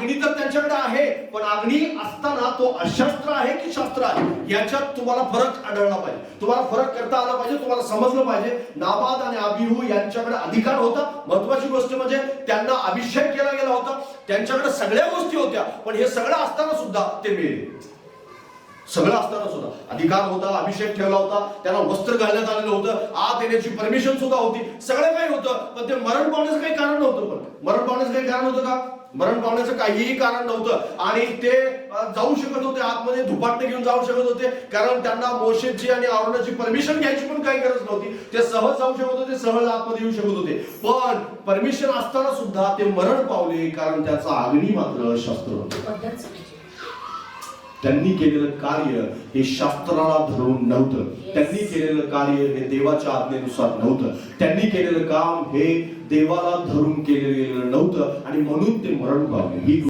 अग्नी तर त्यांच्याकडे आहे, पण अग्नी असताना तो अशस्त्र आहे की शस्त्र आहे याच्यात तुम्हाला फरक आढळला पाहिजे, तुम्हाला फरक करता आला पाहिजे, तुम्हाला समजलं पाहिजे. नाबाद आणि अबीहू यांच्याकडे अधिकार होता. महत्वाची गोष्ट म्हणजे त्यांना अभिषेक केला गेला होता, त्यांच्याकडे सगळ्या गोष्टी होत्या, पण हे सगळं असताना सुद्धा ते मेले. सगळं असताना सुद्धा अधिकार होता, अभिषेक ठेवला होता, त्यांना वस्त्र घालण्यात आलेलं होतं, आत येण्याची परमिशन सुद्धा होती, सगळं काही होतं, पण ते मरण पावण्याचं काही कारण नव्हतं. पण मरण पावण्याचं काही कारण होतं का? मरण पावण्याचं काहीही कारण नव्हतं. आणि ते जाऊ शकत होते आतमध्ये, धुपाटणे घेऊन जाऊ शकत होते, कारण त्यांना मोशेची आणि आरोनाची परमिशन घ्यायची पण काही गरज नव्हती. ते सहज जाऊ शकत होते, सहज आतमध्ये येऊ शकत होते. पण परमिशन असताना सुद्धा ते मरण पावले, कारण त्याचा अग्नी मात्र शस्त्र होता. त्यांनी केलेलं कार्य हे शास्त्राला धरून नव्हतं, त्यांनी केलेलं कार्य हे देवाच्या आज्ञेनुसार नव्हतं, त्यांनी केलेलं काम हे देवाला धरून केलेलं नव्हतं, आणि म्हणून ते मरण पावले. ही